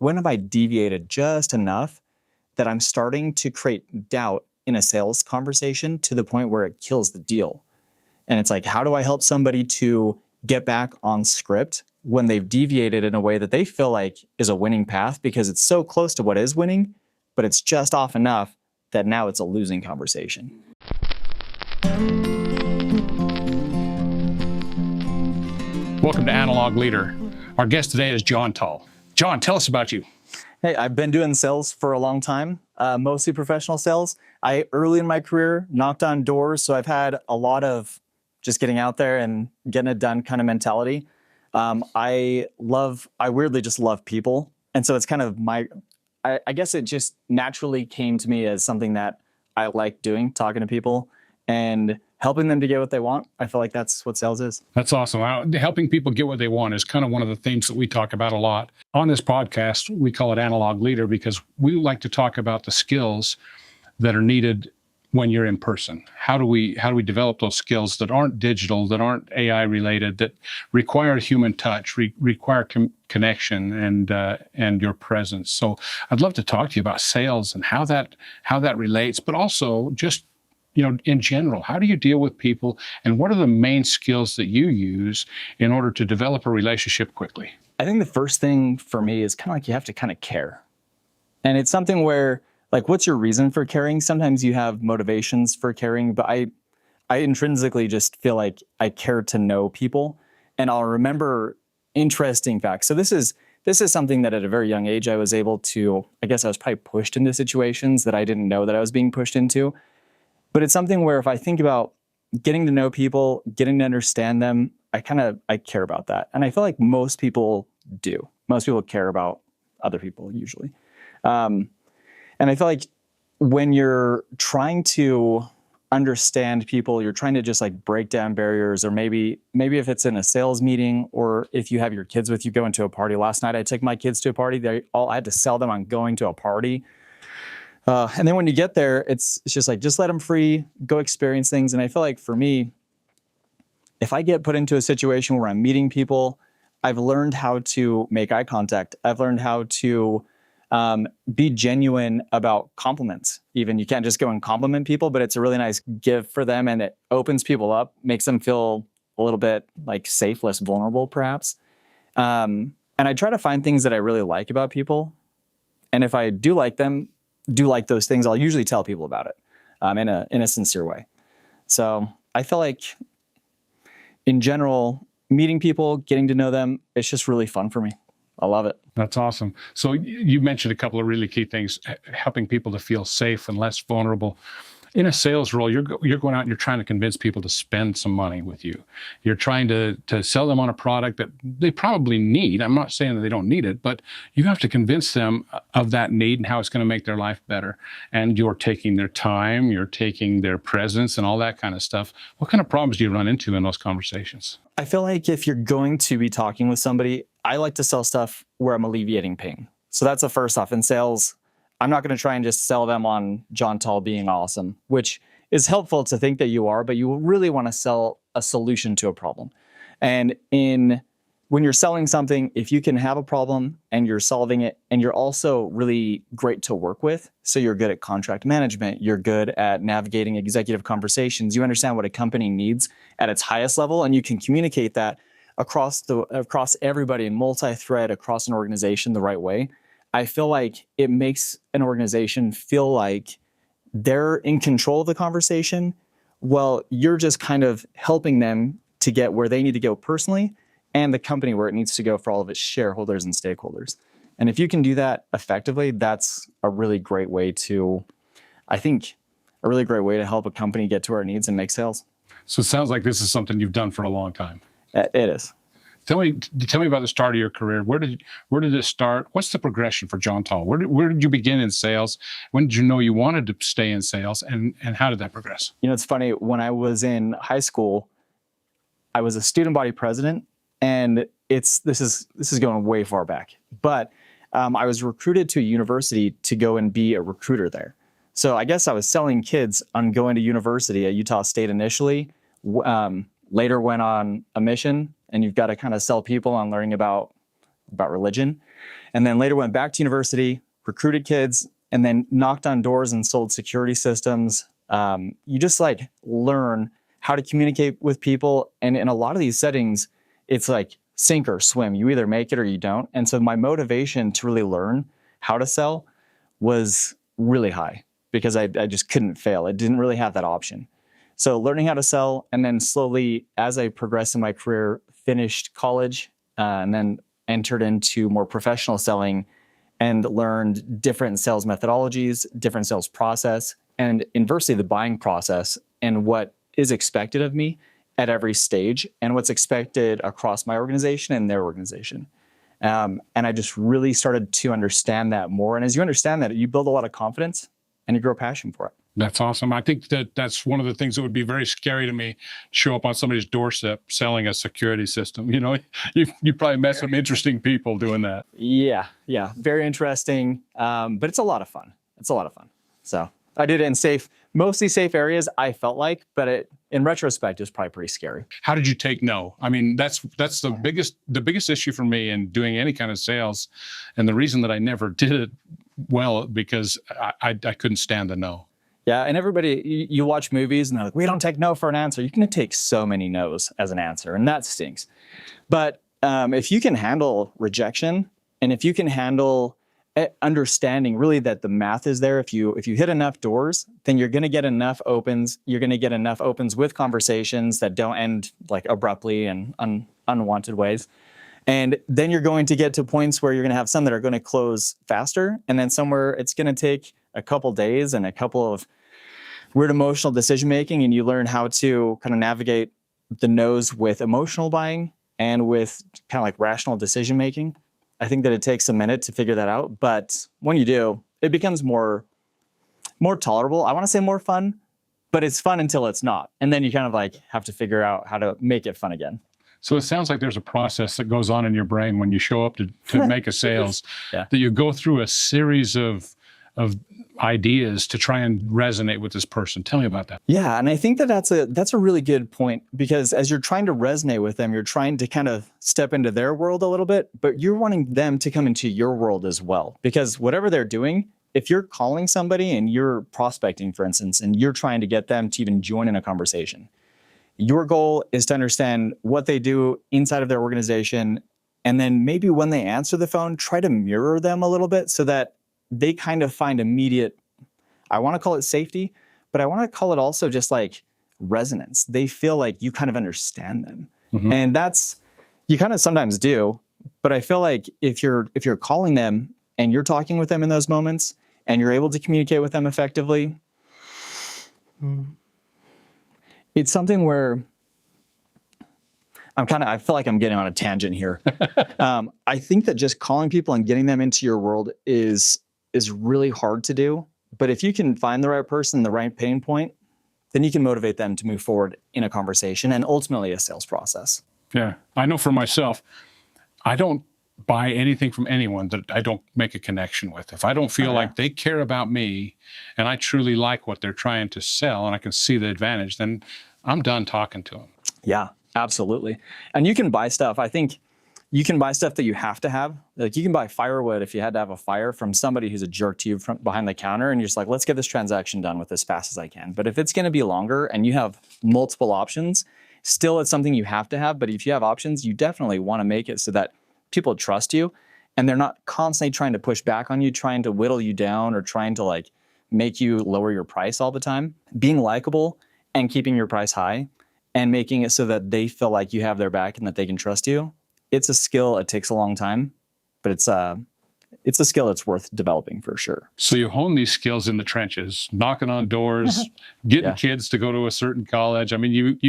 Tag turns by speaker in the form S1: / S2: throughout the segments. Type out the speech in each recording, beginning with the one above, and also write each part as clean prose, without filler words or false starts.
S1: when have I deviated just enough that I'm starting to create doubt in a sales conversation to the point where it kills the deal? And it's like, how do I help somebody to get back on script when they've deviated in a way that they feel like is a winning path because it's so close to what is winning, but it's just off enough that now it's a losing conversation.
S2: Welcome to Analog Leader. Our guest today is John Tall. John, tell us about you.
S1: Hey, I've been doing sales for a long time, mostly professional sales. I, early in my career, knocked on doors, so I've had a lot of just getting out there and getting it done kind of mentality. I weirdly just love people. And so it's kind of I guess it just naturally came to me as something that I like doing, talking to people and helping them to get what they want. I feel like that's what sales is.
S2: That's awesome. Helping people get what they want is kind of one of the themes that we talk about a lot. On this podcast, we call it Analog Leader because we like to talk about the skills that are needed when you're in person. How do we develop those skills that aren't digital, that aren't AI related, that require human touch, require connection and your presence? So I'd love to talk to you about sales and how that relates, but also just in general, how do you deal with people and what are the main skills that you use in order to develop a relationship quickly?
S1: I think the first thing for me is kind of like you have to kind of care. And it's something where, like, what's your reason for caring? Sometimes you have motivations for caring, but I intrinsically just feel like I care to know people and I'll remember interesting facts. So this is something that at a very young age I was able to, I guess I was probably pushed into situations that I didn't know that I was being pushed into. But it's something where if I think about getting to know people, getting to understand them, I care about that. And I feel like most people do. Most people care about other people usually. And I feel like when you're trying to understand people, you're trying to just like break down barriers, or maybe if it's in a sales meeting or if you have your kids with you going to a party. Last night I took my kids to a party. I had to sell them on going to a party. And then when you get there, it's just like, just let them free, go experience things. And I feel like for me, if I get put into a situation where I'm meeting people, I've learned how to make eye contact. I've learned how to be genuine about compliments. Even you can't just go and compliment people, but it's a really nice gift for them. And it opens people up, makes them feel a little bit like safe, less vulnerable perhaps. And I try to find things that I really like about people. And if I do like those things, I'll usually tell people about it in a sincere way. So I feel like in general, meeting people, getting to know them, it's just really fun for me. I love it.
S2: That's awesome. So you mentioned a couple of really key things, helping people to feel safe and less vulnerable. In a sales role, you're going out and you're trying to convince people to spend some money with you. You're trying to sell them on a product that they probably need. I'm not saying that they don't need it, but you have to convince them of that need and how it's going to make their life better. And you're taking their time, you're taking their presence and all that kind of stuff. What kind of problems do you run into in those conversations?
S1: I feel like if you're going to be talking with somebody, I like to sell stuff where I'm alleviating pain. So that's the first off. In sales, I'm not going to try and just sell them on John Tall being awesome, which is helpful to think that you are, but you really want to sell a solution to a problem. And when you're selling something, if you can have a problem and you're solving it, and you're also really great to work with, so you're good at contract management, you're good at navigating executive conversations, you understand what a company needs at its highest level, and you can communicate that across everybody in multi-thread across an organization the right way, I feel like it makes an organization feel like they're in control of the conversation while you're just kind of helping them to get where they need to go personally and the company where it needs to go for all of its shareholders and stakeholders. And if you can do that effectively, that's a really great way to help a company get to where it needs and make sales.
S2: So it sounds like this is something you've done for a long time.
S1: It is.
S2: Tell me about the start of your career. Where did it start? What's the progression for John Tall? Where did you begin in sales? When did you know you wanted to stay in sales, and how did that progress?
S1: It's funny. When I was in high school, I was a student body president, and this is going way far back. But I was recruited to a university to go and be a recruiter there. So I guess I was selling kids on going to university at Utah State initially. Later went on a mission. And you've got to kind of sell people on learning about religion. And then later went back to university, recruited kids, and then knocked on doors and sold security systems. You just like learn how to communicate with people. And in a lot of these settings, it's like sink or swim. You either make it or you don't. And so my motivation to really learn how to sell was really high because I just couldn't fail. It didn't really have that option. So learning how to sell, and then slowly, as I progressed in my career, finished college, and then entered into more professional selling and learned different sales methodologies, different sales process, and inversely the buying process and what is expected of me at every stage and what's expected across my organization and their organization. And I just really started to understand that more. And as you understand that, you build a lot of confidence and you grow passion for it.
S2: That's awesome. I think that's one of the things that would be very scary to me, show up on somebody's doorstep selling a security system. You know, you probably met some interesting people doing that.
S1: Yeah. Very interesting. But it's a lot of fun. So I did it in mostly safe areas, I felt like, but in retrospect, it was probably pretty scary.
S2: How did you take no? I mean, that's the biggest issue for me in doing any kind of sales. And the reason that I never did it well, because I couldn't stand the no.
S1: Yeah, and everybody, you watch movies and they're like, we don't take no for an answer. You can take so many no's as an answer, and that stinks. But if you can handle rejection, and if you can handle understanding really that the math is there, if you hit enough doors, then you're going to get enough opens. You're going to get enough opens with conversations that don't end like abruptly and unwanted ways. And then you're going to get to points where you're going to have some that are going to close faster, and then somewhere it's going to take a couple days and a couple of weird emotional decision making, and you learn how to kind of navigate the no's with emotional buying and with kind of like rational decision making. I think that it takes a minute to figure that out, but when you do, it becomes more tolerable. I want to say more fun, but it's fun until it's not. And then you kind of like have to figure out how to make it fun again.
S2: So it sounds like there's a process that goes on in your brain when you show up to make a sales,
S1: Yeah.
S2: that you go through a series of ideas to try and resonate with this person. Tell me about that.
S1: Yeah, and I think that's a really good point, because as you're trying to resonate with them, you're trying to kind of step into their world a little bit, but you're wanting them to come into your world as well. Because whatever they're doing, if you're calling somebody and you're prospecting, for instance, and you're trying to get them to even join in a conversation, your goal is to understand what they do inside of their organization, and then maybe when they answer the phone, try to mirror them a little bit so that they kind of find immediate, I want to call it safety, but I want to call it also just like resonance. They feel like you kind of understand them. Mm-hmm. And that's, you kind of sometimes do, but I feel like if you're calling them and you're talking with them in those moments and you're able to communicate with them effectively, it's something where I feel like I'm getting on a tangent here. I think that just calling people and getting them into your world is really hard to do. But if you can find the right person, the right pain point, then you can motivate them to move forward in a conversation and ultimately a sales process.
S2: Yeah. I know for myself, I don't buy anything from anyone that I don't make a connection with. If I don't feel like they care about me and I truly like what they're trying to sell and I can see the advantage, then I'm done talking to them.
S1: Yeah, absolutely. And you can buy stuff. I think you can buy stuff that you have to have. Like you can buy firewood if you had to have a fire from somebody who's a jerk to you from behind the counter, and you're just like, let's get this transaction done with as fast as I can. But if it's going to be longer and you have multiple options, still it's something you have to have. But if you have options, you definitely want to make it so that people trust you and they're not constantly trying to push back on you, trying to whittle you down or trying to like make you lower your price all the time. Being likable and keeping your price high and making it so that they feel like you have their back and that they can trust you. It's a skill. It takes a long time, but it's a skill that's worth developing for sure.
S2: So you hone these skills in the trenches, knocking on doors, getting kids to go to a certain college. I mean,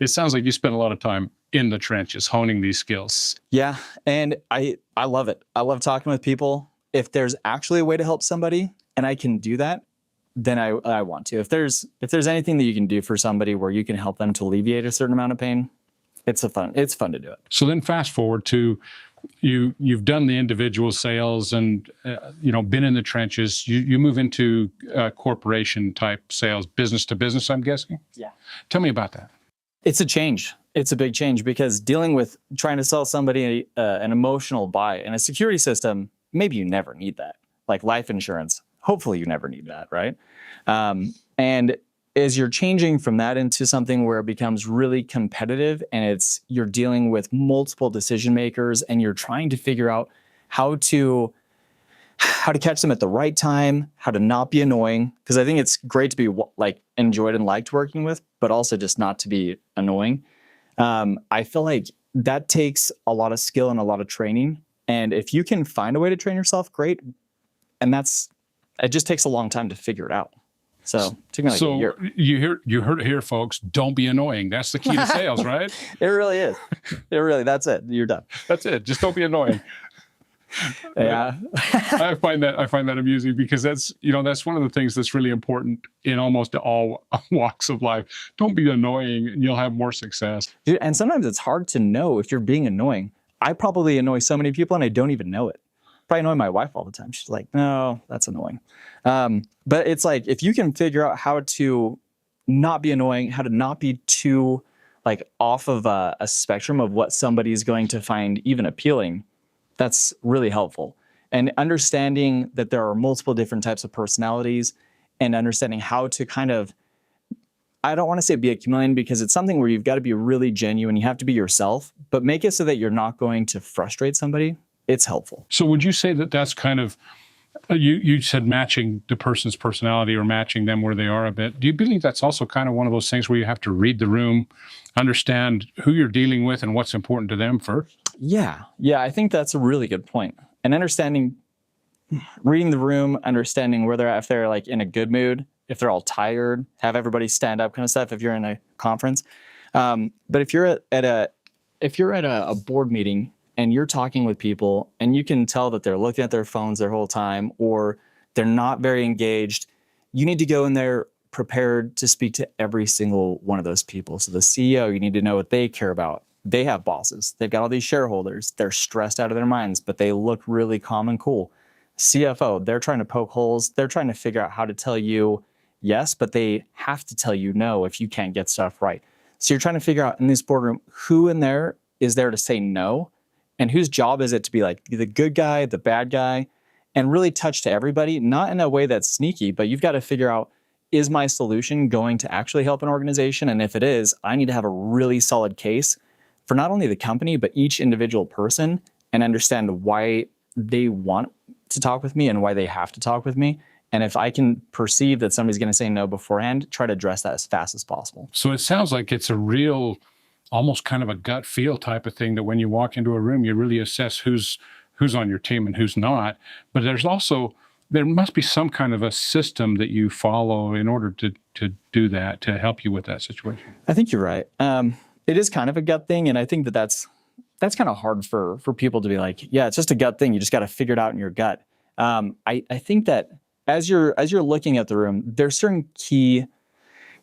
S2: it sounds like you spend a lot of time in the trenches, honing these skills. Yeah.
S1: And I love it. I love talking with people. If there's actually a way to help somebody and I can do that, then I want to. If there's anything that you can do for somebody where you can help them to alleviate a certain amount of pain, it's fun to do it.
S2: So then fast forward to you've done the individual sales and been in the trenches. You move into corporation type sales, business to business, I'm guessing.
S1: Yeah.
S2: Tell me about that.
S1: It's a change. It's a big change because dealing with trying to sell somebody an emotional buy in a security system, maybe you never need that. Like life insurance, hopefully you never need that, right? And as you're changing from that into something where it becomes really competitive and you're dealing with multiple decision makers and you're trying to figure out how to catch them at the right time, how to not be annoying. Because I think it's great to be like enjoyed and liked working with, but also just not to be annoying. I feel like that takes a lot of skill and a lot of training. And if you can find a way to train yourself, great. And it just takes a long time to figure it out. So it took me like a year.
S2: You heard it here, folks. Don't be annoying. That's the key to sales, right?
S1: It really is. That's it. You're done.
S2: That's it. Just don't be annoying.
S1: Yeah.
S2: I find that amusing because that's one of the things that's really important in almost all walks of life. Don't be annoying and you'll have more success.
S1: Dude, and sometimes it's hard to know if you're being annoying. I probably annoy so many people and I don't even know it. Probably annoy my wife all the time. She's like, no, that's annoying. But it's like, if you can figure out how to not be annoying, how to not be too like off of a spectrum of what somebody's going to find even appealing, that's really helpful. And understanding that there are multiple different types of personalities and understanding how to kind of, I don't want to say be a chameleon because it's something where you've got to be really genuine. You have to be yourself, but make it so that you're not going to frustrate somebody. It's helpful.
S2: So would you say that that's kind of, you said matching the person's personality or matching them where they are a bit. Do you believe that's also kind of one of those things where you have to read the room, understand who you're dealing with and what's important to them first?
S1: Yeah, I think that's a really good point. And reading the room, understanding where they're at, if they're like in a good mood, if they're all tired, have everybody stand up kind of stuff if you're in a conference. But if you're at a board meeting and you're talking with people and you can tell that they're looking at their phones their whole time or they're not very engaged, you need to go in there prepared to speak to every single one of those people. So the CEO, you need to know what they care about. They have bosses. They've got all these shareholders. They're stressed out of their minds, but they look really calm and cool. CFO, they're trying to poke holes. They're trying to figure out how to tell you yes, but they have to tell you no if you can't get stuff right. So you're trying to figure out in this boardroom, who in there is there to say no? And whose job is it to be like the good guy, the bad guy, and really touch to everybody, not in a way that's sneaky, but you've got to figure out, is my solution going to actually help an organization? And if it is, I need to have a really solid case for not only the company, but each individual person and understand why they want to talk with me and why they have to talk with me. And if I can perceive that somebody's going to say no beforehand, try to address that as fast as possible.
S2: So it sounds like it's a real, almost kind of a gut feel type of thing that when you walk into a room, you really assess who's on your team and who's not. But there must be some kind of a system that you follow in order to do that, to help you with that situation.
S1: I think you're right. It is kind of a gut thing. And I think that's kind of hard for people to be like, yeah, it's just a gut thing. You just got to figure it out in your gut. I think that as you're looking at the room, there's certain key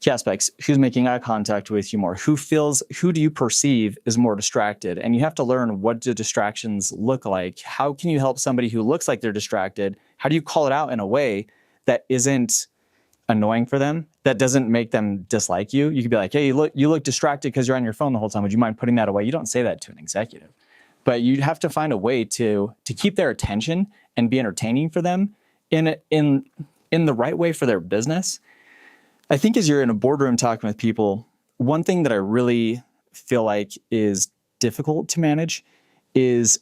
S1: aspects. Who's making eye contact with you more? Who do you perceive is more distracted? And you have to learn what do distractions look like. How can you help somebody who looks like they're distracted? How do you call it out in a way that isn't annoying for them, that doesn't make them dislike you? You could be like, hey, you look distracted because you're on your phone the whole time. Would you mind putting that away? You don't say that to an executive. But you have to find a way to keep their attention and be entertaining for them in the right way for their business. I think as you're in a boardroom talking with people, one thing that I really feel like is difficult to manage is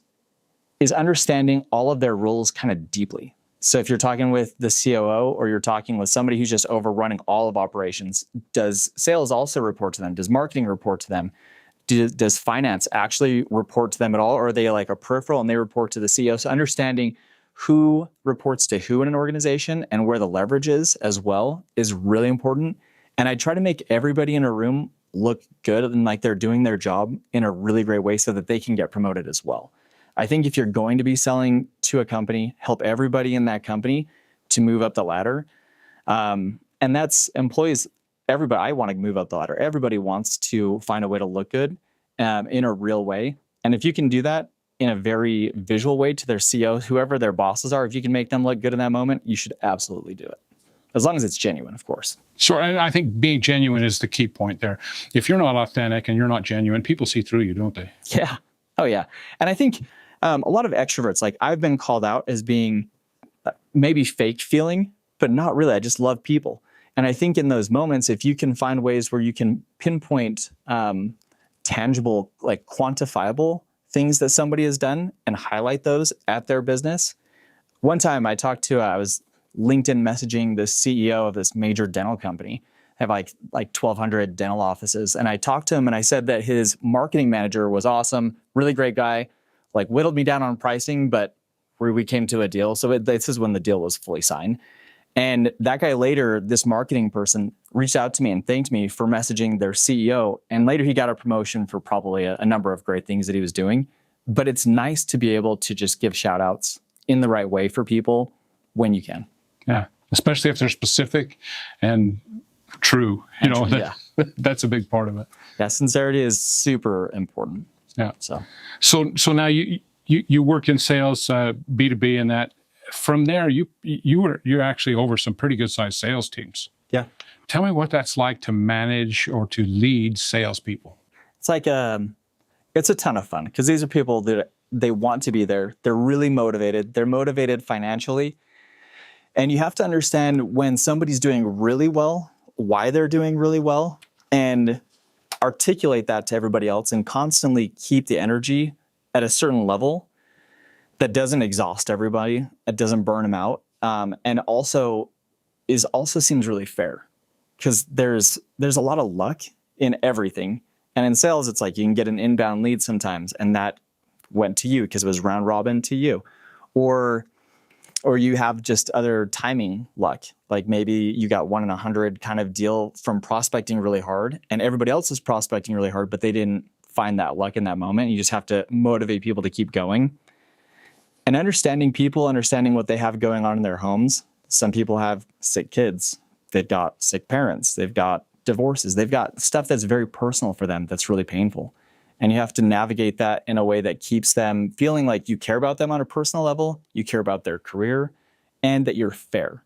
S1: understanding all of their roles kind of deeply. So if you're talking with the COO or you're talking with somebody who's just overrunning all of operations, does sales also report to them? Does marketing report to them? Does finance actually report to them at all? Or are they like a peripheral and they report to the CEO? So understanding who reports to who in an organization and where the leverage is as well is really important. And I try to make everybody in a room look good and like they're doing their job in a really great way so that they can get promoted as well. I think if you're going to be selling to a company, help everybody in that company to move up the ladder. And that's employees, everybody. I want to move up the ladder. Everybody wants to find a way to look good in a real way. And if you can do that in a very visual way to their CEO, whoever their bosses are, if you can make them look good in that moment, you should absolutely do it. As long as it's genuine, of course.
S2: Sure, and I think being genuine is the key point there. If you're not authentic and you're not genuine, people see through you, don't they?
S1: Yeah. Oh, yeah. And I think A lot of extroverts, like I've been called out as being maybe fake feeling, but not really. I just love people. And I think in those moments, if you can find ways where you can pinpoint tangible, like quantifiable things that somebody has done and highlight those at their business. One time I was LinkedIn messaging the CEO of this major dental company. I have like 1,200 dental offices. And I talked to him and I said that his marketing manager was awesome, really great guy, like whittled me down on pricing, but we came to a deal. So this is when the deal was fully signed. And that guy later, this marketing person, reached out to me and thanked me for messaging their CEO. And later he got a promotion for probably a number of great things that he was doing. But it's nice to be able to just give shout outs in the right way for people when you can.
S2: Yeah, especially if they're specific and true. That's a big part of it.
S1: Yeah, sincerity is super important.
S2: Yeah. So now you work in sales, B2B, and that. From there, you're actually over some pretty good sized sales teams.
S1: Yeah.
S2: Tell me what that's like to manage or to lead salespeople.
S1: It's like it's a ton of fun because these are people that they want to be there. They're really motivated. They're motivated financially, and you have to understand when somebody's doing really well, why they're doing really well, and articulate that to everybody else, and constantly keep the energy at a certain level that doesn't exhaust everybody, it doesn't burn them out, and also seems really fair, because there's a lot of luck in everything, and in sales it's like you can get an inbound lead sometimes, and that went to you because it was round robin to you, or you have just other timing luck, like maybe you got 1 in 100 kind of deal from prospecting really hard, and everybody else is prospecting really hard, but they didn't find that luck in that moment. You just have to motivate people to keep going. And understanding people, understanding what they have going on in their homes. Some people have sick kids. They've got sick parents. They've got divorces. They've got stuff that's very personal for them that's really painful. And you have to navigate that in a way that keeps them feeling like you care about them on a personal level, you care about their career, and that you're fair.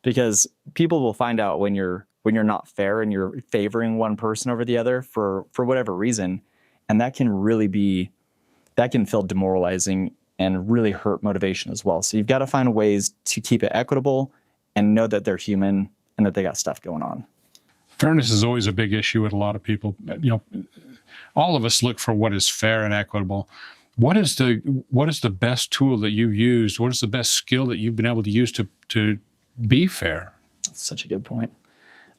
S1: Because people will find out when you're not fair and you're favoring one person over the other for whatever reason. And that can feel demoralizing and really hurt motivation as well. So you've got to find ways to keep it equitable and know that they're human and that they got stuff going on.
S2: Fairness is always a big issue with a lot of people. All of us look for what is fair and equitable. What is the best tool that you've used? What is the best skill that you've been able to use to be fair?
S1: That's such a good point.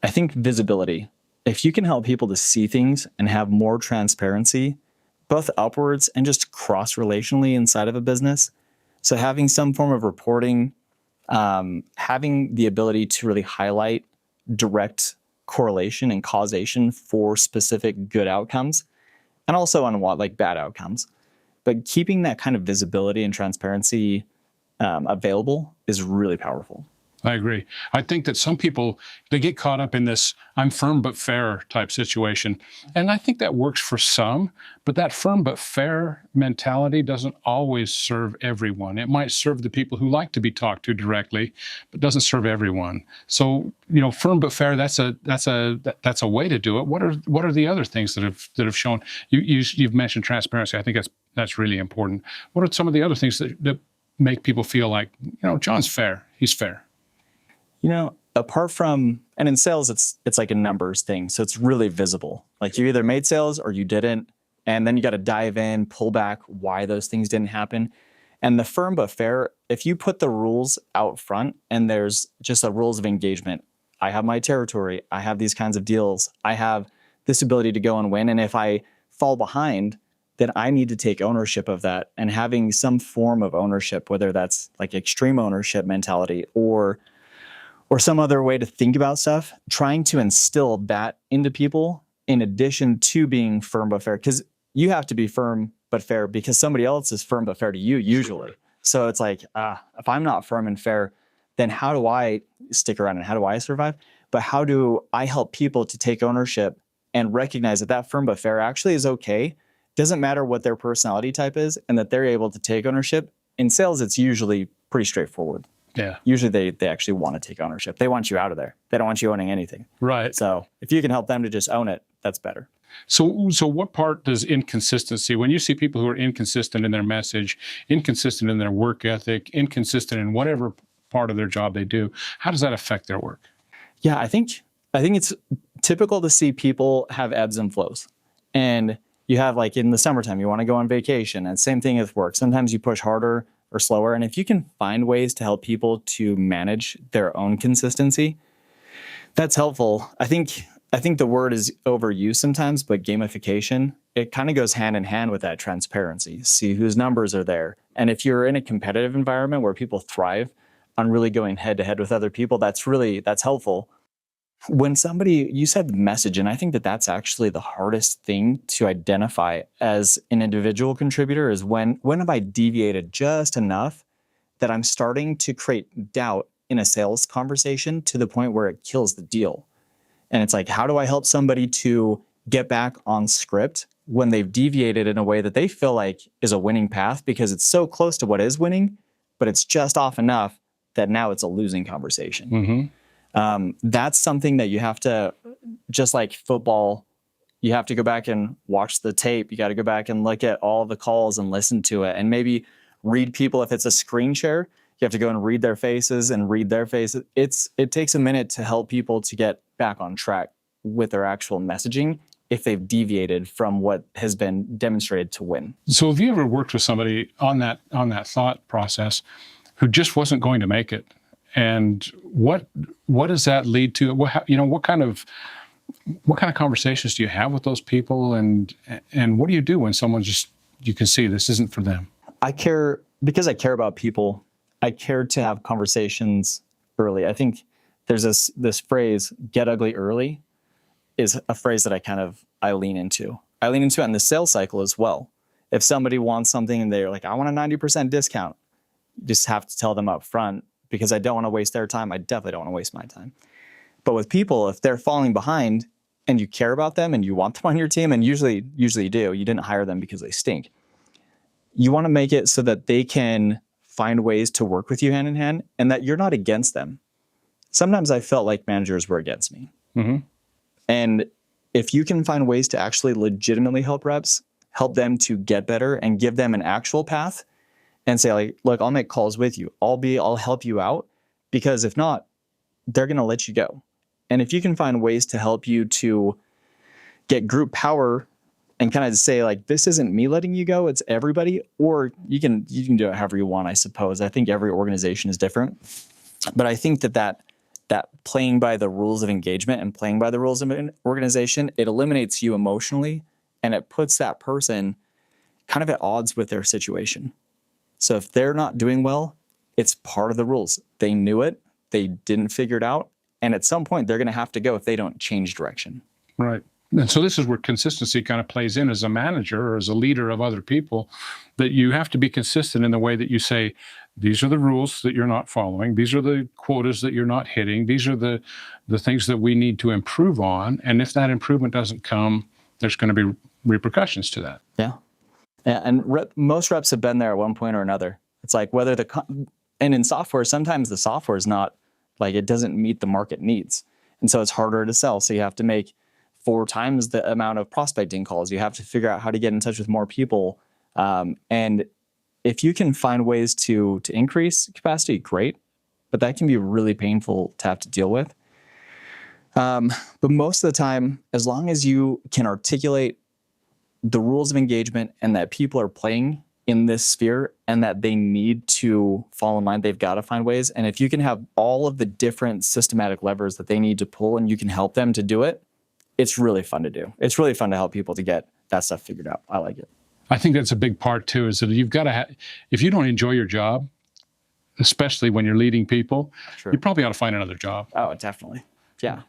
S1: I think visibility. If you can help people to see things and have more transparency, both upwards and just cross-relationally inside of a business. So having some form of reporting, having the ability to really highlight direct correlation and causation for specific good outcomes, and also on bad outcomes. But keeping that kind of visibility and transparency available is really powerful.
S2: I agree. I think that some people, they get caught up in this I'm firm but fair type situation. And I think that works for some, but that firm but fair mentality doesn't always serve everyone. It might serve the people who like to be talked to directly, but doesn't serve everyone. So, firm but fair, that's a way to do it. What are the other things that have shown? You've mentioned transparency. I think that's really important. What are some of the other things that make people feel like, John's fair, he's fair?
S1: Apart from, and in sales, it's like a numbers thing. So it's really visible. Like you either made sales or you didn't. And then you got to dive in, pull back why those things didn't happen. And the firm but fair, if you put the rules out front and there's just a rules of engagement, I have my territory, I have these kinds of deals, I have this ability to go and win. And if I fall behind, then I need to take ownership of that. And having some form of ownership, whether that's like extreme ownership mentality or some other way to think about stuff, trying to instill that into people in addition to being firm but fair. Because you have to be firm but fair because somebody else is firm but fair to you usually. So it's like, if I'm not firm and fair, then how do I stick around and how do I survive? But how do I help people to take ownership and recognize that firm but fair actually is okay? Doesn't matter what their personality type is and that they're able to take ownership. In sales, it's usually pretty straightforward.
S2: Yeah.
S1: Usually they actually want to take ownership. They want you out of there. They don't want you owning anything.
S2: Right.
S1: So if you can help them to just own it, that's better.
S2: So what part does inconsistency, when you see people who are inconsistent in their message, inconsistent in their work ethic, inconsistent in whatever part of their job they do, how does that affect their work?
S1: Yeah, I think it's typical to see people have ebbs and flows. And you have, like, in the summertime, you want to go on vacation, and same thing with work. Sometimes you push harder or slower. And if you can find ways to help people to manage their own consistency, that's helpful. I think the word is overused sometimes, but gamification, it kind of goes hand in hand with that transparency. See whose numbers are there. And if you're in a competitive environment where people thrive on really going head to head with other people, that's helpful. When somebody, you said the message, and I think that that's actually the hardest thing to identify as an individual contributor, is when have I deviated just enough that I'm starting to create doubt in a sales conversation to the point where it kills the deal. And it's like, how do I help somebody to get back on script when they've deviated in a way that they feel like is a winning path because it's so close to what is winning, but it's just off enough that now it's a losing conversation. That's something that you have to, just like football, you have to go back and watch the tape. You got to go back and look at all the calls and listen to it, and maybe read people. If it's a screen share, you have to go and read their faces and read their faces. It takes a minute to help people to get back on track with their actual messaging if they've deviated from what has been demonstrated to win.
S2: So have you ever worked with somebody on that thought process who just wasn't going to make it? And what does that lead to? What kind of conversations do you have with those people, and what do you do when someone just, you can see this isn't for them?
S1: Because I care about people. I care to have conversations early. I think there's this phrase, "get ugly early," is a phrase that I lean into. I lean into it in the sales cycle as well. If somebody wants something and they're like, "I want a 90% discount," you just have to tell them up front, because I don't want to waste their time. I definitely don't want to waste my time. But with people, if they're falling behind and you care about them and you want them on your team, and usually you do, you didn't hire them because they stink. You want to make it so that they can find ways to work with you hand in hand and that you're not against them. Sometimes I felt like managers were against me. And if you can find ways to actually legitimately help reps, help them to get better and give them an actual path, and say, like, look, I'll make calls with you. I'll help you out, because if not, they're going to let you go. And if you can find ways to help you to get group power and kind of say, like, this isn't me letting you go, it's everybody, or you can do it however you want, I suppose. I think every organization is different. But I think that playing by the rules of engagement and playing by the rules of an organization, it eliminates you emotionally, and it puts that person kind of at odds with their situation. So if they're not doing well, it's part of the rules. They knew it, they didn't figure it out, and at some point they're going to have to go if they don't change direction.
S2: Right. And so this is where consistency kind of plays in as a manager or as a leader of other people, that you have to be consistent in the way that you say, these are the rules that you're not following. These are the quotas that you're not hitting. These are the things that we need to improve on. And if that improvement doesn't come, there's going to be repercussions to that.
S1: Yeah. And most reps have been there at one point or another. It's like whether and in software, sometimes the software is not, like, it doesn't meet the market needs. And so it's harder to sell. So you have to make 4 times the amount of prospecting calls. You have to figure out how to get in touch with more people. And if you can find ways to increase capacity, great. But that can be really painful to have to deal with. But most of the time, as long as you can articulate the rules of engagement and that people are playing in this sphere and that they need to fall in line, they've got to find ways. And if you can have all of the different systematic levers that they need to pull and you can help them to do it, it's really fun to do. It's really fun to help people to get that stuff figured out. I like it.
S2: I think that's a big part too, is that you've got to if you don't enjoy your job, especially when you're leading people, you probably ought to find another job.
S1: Oh, definitely. Yeah.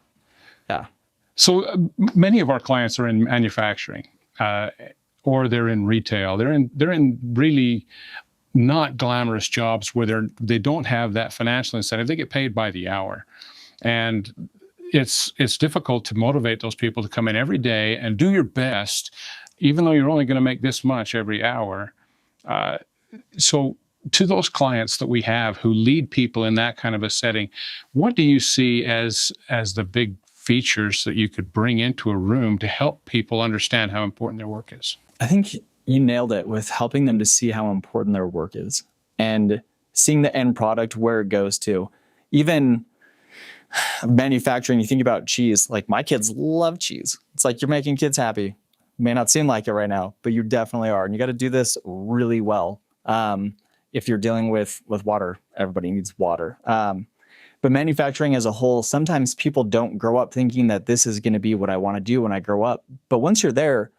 S1: Yeah.
S2: So many of our clients are in manufacturing, or they're in retail. They're in really not glamorous jobs where they don't have that financial incentive. They get paid by the hour, and it's difficult to motivate those people to come in every day and do your best, even though you're only going to make this much every hour. So to those clients that we have who lead people in that kind of a setting, what do you see as the big features that you could bring into a room to help people understand how important their work is?
S1: I think you nailed it with helping them to see how important their work is and seeing the end product where it goes to. Even manufacturing, you think about cheese, like my kids love cheese. It's like you're making kids happy. It may not seem like it right now, but you definitely are. And you got to do this really well. If you're dealing with water, everybody needs water. But manufacturing as a whole, sometimes people don't grow up thinking that this is going to be what I want to do when I grow up. But once you're there,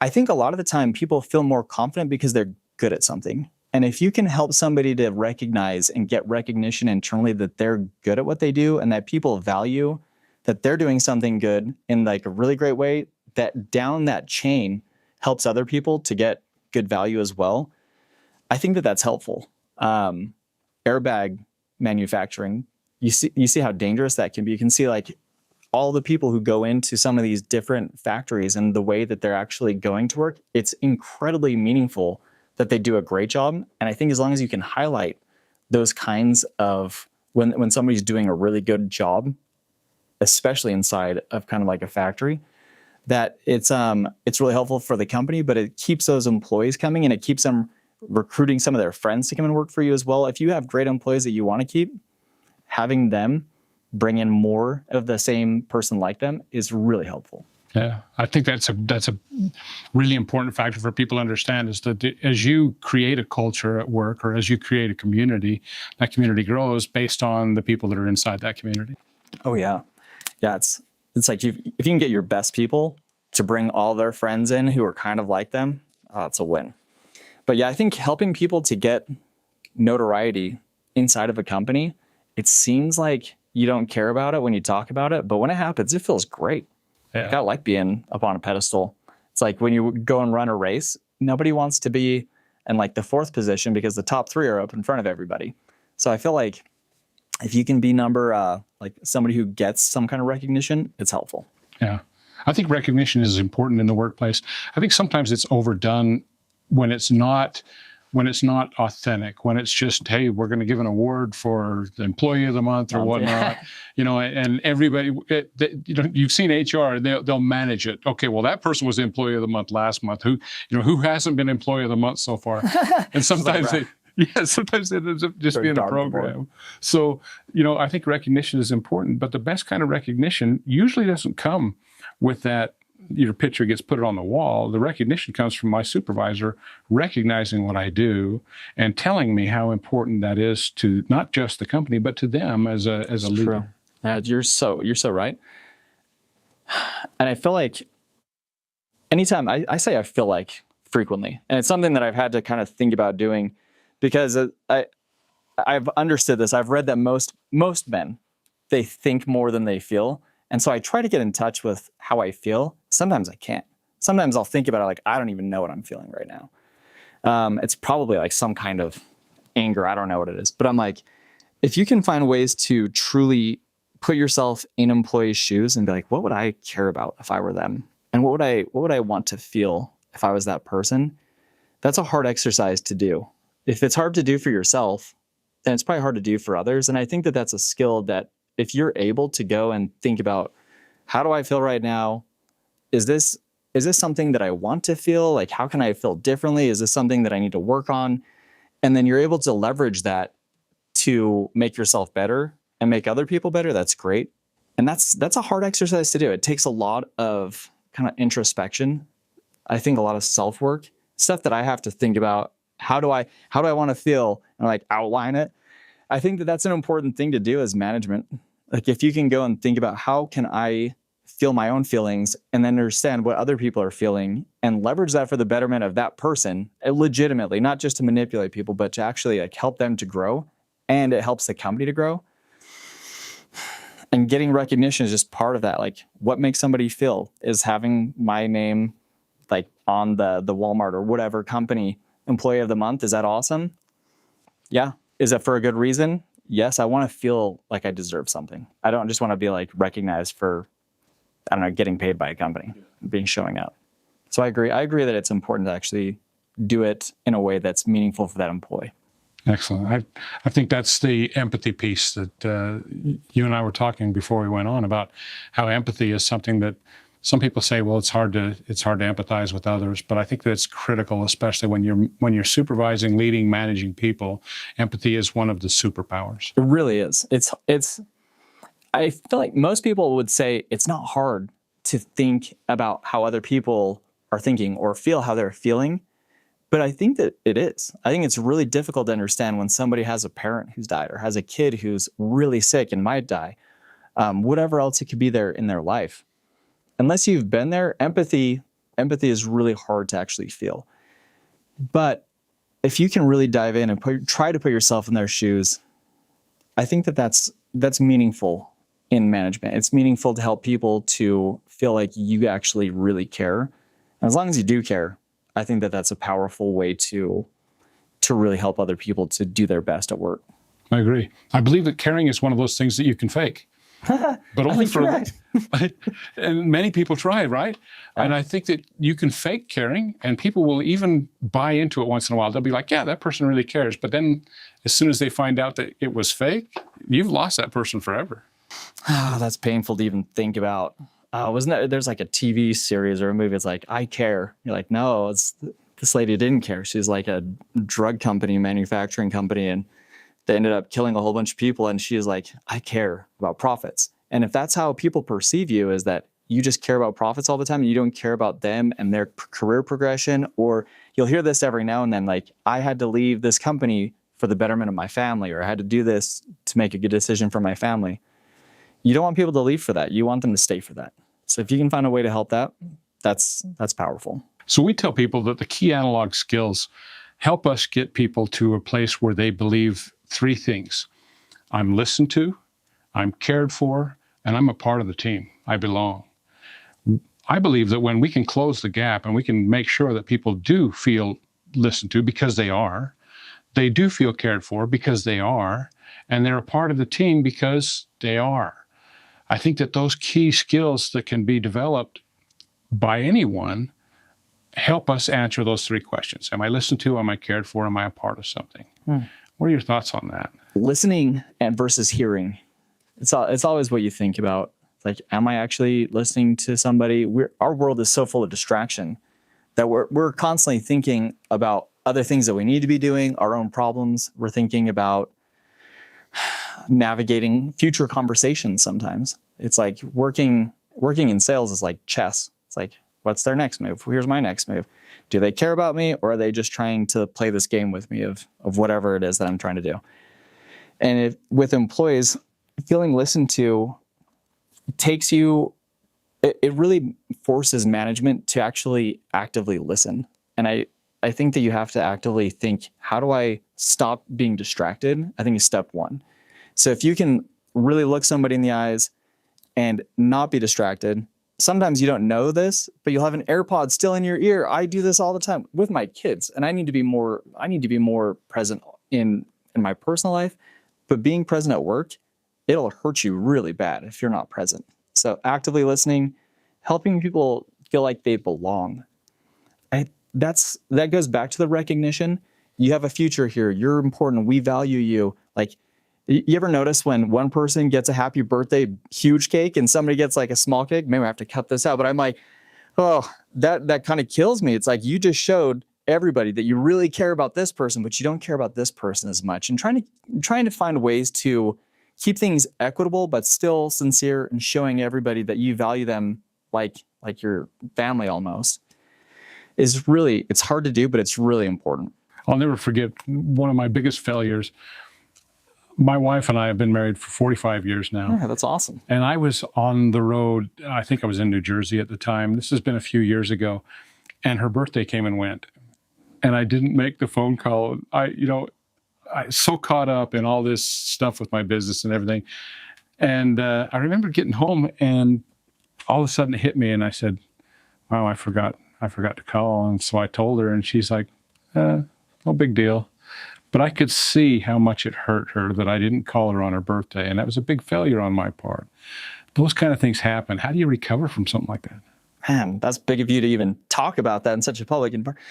S1: I think a lot of the time people feel more confident because they're good at something. And if you can help somebody to recognize and get recognition internally that they're good at what they do and that people value that they're doing something good in like a really great way, that down that chain helps other people to get good value as well. I think that that's helpful. Airbag manufacturing, you see how dangerous that can be. You can see like all the people who go into some of these different factories and the way that they're actually going to work. It's incredibly meaningful that they do a great job. And I think as long as you can highlight those kinds of when somebody's doing a really good job, especially inside of kind of like a factory, that it's really helpful for the company, but it keeps those employees coming and it keeps them recruiting some of their friends to come and work for you as well. If you have great employees that you want to keep, having them bring in more of the same person like them is really helpful.
S2: Yeah, I think that's a really important factor for people to understand is that as you create a culture at work or as you create a community, that community grows based on the people that are inside that community.
S1: Oh yeah. Yeah, it's like if you can get your best people to bring all their friends in who are kind of like them, it's a win. But yeah, I think helping people to get notoriety inside of a company, it seems like you don't care about it when you talk about it, but when it happens, it feels great.
S2: Yeah.
S1: Like, I like being up on a pedestal. It's like when you go and run a race, nobody wants to be in like the fourth position because the top three are up in front of everybody. So I feel like if you can be like somebody who gets some kind of recognition, it's helpful.
S2: Yeah. I think recognition is important in the workplace. I think sometimes it's overdone when it's not authentic, when it's just, hey, we're going to give an award for the employee of the month or whatnot, and everybody, you've seen HR, they'll manage it. Okay, well, that person was the employee of the month last month. Who hasn't been employee of the month so far? And sometimes sometimes it ends up just being a program. So, I think recognition is important, but the best kind of recognition usually doesn't come with that. Your picture gets put on the wall. The recognition comes from my supervisor recognizing what I do and telling me how important that is to not just the company, but to them as a leader.
S1: True. Yeah, you're so right. And I feel like anytime I say I feel like frequently, and it's something that I've had to kind of think about doing because I've understood this. I've read that most men, they think more than they feel. And so I try to get in touch with how I feel. Sometimes I can't. Sometimes I'll think about it like, I don't even know what I'm feeling right now. It's probably like some kind of anger. I don't know what it is. But I'm like, if you can find ways to truly put yourself in employees' shoes and be like, what would I care about if I were them? And what would I want to feel if I was that person? That's a hard exercise to do. If it's hard to do for yourself, then it's probably hard to do for others. And I think that that's a skill that if you're able to go and think about, how do I feel right now? Is this something that I want to feel? Like, how can I feel differently? Is this something that I need to work on? And then you're able to leverage that to make yourself better and make other people better. That's great. And that's a hard exercise to do. It takes a lot of kind of introspection. I think a lot of self-work, stuff that I have to think about. How do I want to feel and like outline it? I think that that's an important thing to do as management. Like if you can go and think about how can I feel my own feelings and then understand what other people are feeling and leverage that for the betterment of that person legitimately, not just to manipulate people, but to actually like help them to grow, and it helps the company to grow. And getting recognition is just part of that. Like what makes somebody feel is having my name like on the Walmart or whatever company employee of the month. Is that awesome? Yeah. Is it for a good reason? Yes, I want to feel like I deserve something. I don't just want to be like recognized for, I don't know, getting paid by a company, showing up. So I agree. I agree that it's important to actually do it in a way that's meaningful for that employee.
S2: Excellent. I think that's the empathy piece that you and I were talking before we went on about how empathy is something that some people say, well, it's hard to empathize with others, but I think that's critical, especially when you're supervising, leading, managing people. Empathy is one of the superpowers.
S1: It really is. It's I feel like most people would say it's not hard to think about how other people are thinking or feel how they're feeling. But I think that it is. I think it's really difficult to understand when somebody has a parent who's died or has a kid who's really sick and might die, whatever else it could be there in their life. Unless you've been there, empathy is really hard to actually feel. But if you can really dive in and try to put yourself in their shoes, I think that that's meaningful in management. It's meaningful to help people to feel like you actually really care. And as long as you do care, I think that that's a powerful way to really help other people to do their best at work.
S2: I agree. I believe that caring is one of those things that you can fake, but only for and many people try, right? And I think that you can fake caring, and people will even buy into it once in a while. They'll be like, "Yeah, that person really cares," but then as soon as they find out that it was fake, you've lost that person forever.
S1: Oh, that's painful to even think about. There's like a TV series or a movie. It's like, I care. You're like, no, this lady didn't care. She's like a drug company, manufacturing company, and they ended up killing a whole bunch of people. And she's like, I care about profits. And if that's how people perceive you, is that you just care about profits all the time and you don't care about them and their career progression, or you'll hear this every now and then, like, I had to leave this company for the betterment of my family, or I had to do this to make a good decision for my family. You don't want people to leave for that. You want them to stay for that. So if you can find a way to help that, that's powerful.
S2: So we tell people that the key analog skills help us get people to a place where they believe three things. I'm listened to, I'm cared for, and I'm a part of the team. I belong. I believe that when we can close the gap and we can make sure that people do feel listened to because they do feel cared for because they are, and they're a part of the team because they are. I think that those key skills that can be developed by anyone help us answer those three questions. Am I listened to? Am I cared for? Am I a part of something? What are your thoughts on that?
S1: Listening and versus hearing. It's always what you think about. Like, am I actually listening to somebody? Our world is so full of distraction that we're constantly thinking about other things that we need to be doing, our own problems. We're thinking about navigating future conversations sometimes. It's like working in sales is like chess. It's like, what's their next move? Here's my next move. Do they care about me, or are they just trying to play this game with me of whatever it is that I'm trying to do? And with employees, feeling listened to takes you, it really forces management to actually actively listen. And I think that you have to actively think, how do I stop being distracted? I think is step one. So if you can really look somebody in the eyes and not be distracted, sometimes you don't know this, but you'll have an AirPod still in your ear. I do this all the time with my kids, and I need to be more present in my personal life, but being present at work, it'll hurt you really bad if you're not present. So actively listening, helping people feel like they belong. That goes back to the recognition. You have a future here. You're important. We value you. Like, you ever notice when one person gets a happy birthday huge cake and somebody gets like a small cake? Maybe I have to cut this out, but I'm like, oh, that kind of kills me. It's like you just showed everybody that you really care about this person, but you don't care about this person as much. And trying to find ways to keep things equitable, but still sincere, and showing everybody that you value them like your family almost, is really, it's hard to do, but it's really important.
S2: I'll never forget one of my biggest failures. My wife and I have been married for 45 years now.
S1: Yeah, that's awesome.
S2: And I was on the road. I think I was in New Jersey at the time. This has been a few years ago. And her birthday came and went. And I didn't make the phone call. I so caught up in all this stuff with my business and everything. And I remember getting home, and all of a sudden it hit me, and I said, wow, I forgot to call. And so I told her, and she's like, no big deal. But I could see how much it hurt her that I didn't call her on her birthday. And that was a big failure on my part. Those kind of things happen. How do you recover from something like that?
S1: Man, that's big of you to even talk about that in such a public environment.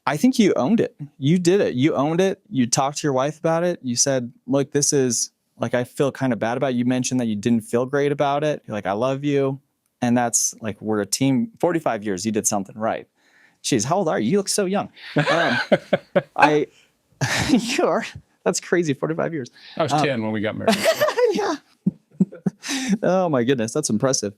S1: I think you owned it. You did it. You owned it. You talked to your wife about it. You said, look, this is like, I feel kind of bad about it. You mentioned that you didn't feel great about it. You're like, I love you. And that's like, we're a team. 45 years, you did something right. Jeez, how old are you? You look so young. You are. That's crazy. 45 years.
S2: I was 10 when we got married.
S1: Yeah. Oh my goodness. That's impressive.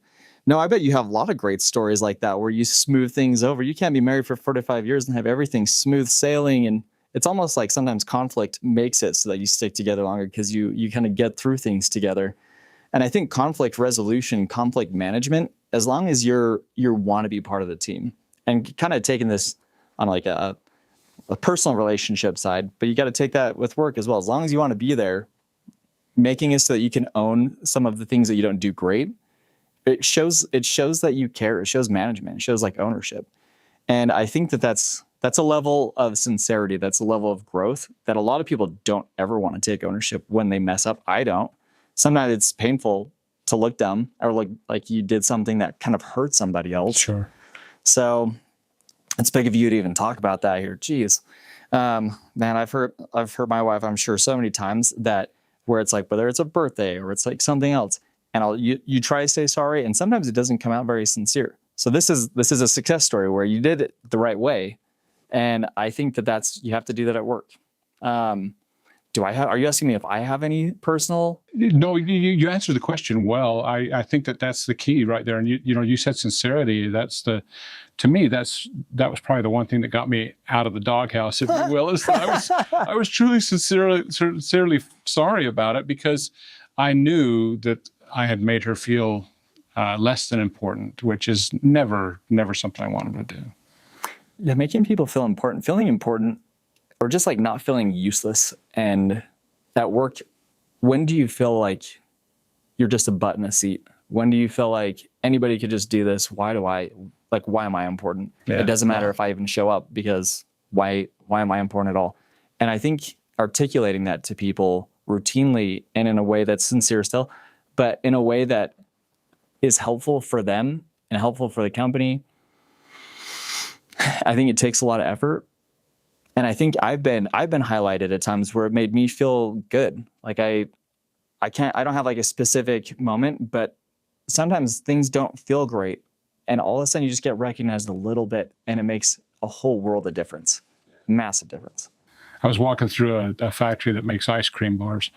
S1: No, I bet you have a lot of great stories like that where you smooth things over. You can't be married for 45 years and have everything smooth sailing. And it's almost like sometimes conflict makes it so that you stick together longer because you kind of get through things together. And I think conflict resolution, conflict management, as long as you want to be part of the team and kind of taking this on like a personal relationship side, but you got to take that with work as well. As long as you want to be there, making it so that you can own some of the things that you don't do great, it shows that you care. It shows management. It shows like ownership. And I think that's a level of sincerity. That's a level of growth that a lot of people don't ever want to take ownership when they mess up. I don't. Sometimes it's painful to look dumb or look like you did something that kind of hurt somebody else.
S2: Sure.
S1: So it's big of you to even talk about that here. Jeez. Man, I've heard my wife, I'm sure, so many times that where it's like, whether it's a birthday or it's like something else, and you try to say sorry, and sometimes it doesn't come out very sincere. So this is a success story where you did it the right way, and I think that's you have to do that at work. Are you asking me if I have any personal?
S2: No, you answered the question well. I think that's the key right there. And you said sincerity. To me, that was probably the one thing that got me out of the doghouse, if you will. Is that I was truly sincerely sorry about it because I knew that I had made her feel less than important, which is never something I wanted to do.
S1: Yeah, making people feel important, feeling important, or just like not feeling useless. And at work, when do you feel like you're just a butt in a seat? When do you feel like anybody could just do this? Why am I important? Yeah. It doesn't matter if I even show up because why am I important at all? And I think articulating that to people routinely and in a way that's sincere still, but in a way that is helpful for them and helpful for the company, I think it takes a lot of effort. And I think I've been highlighted at times where it made me feel good. Like I don't have like a specific moment, but sometimes things don't feel great. And all of a sudden you just get recognized a little bit and it makes a whole world of difference. Massive difference.
S2: I was walking through a factory that makes ice cream bars.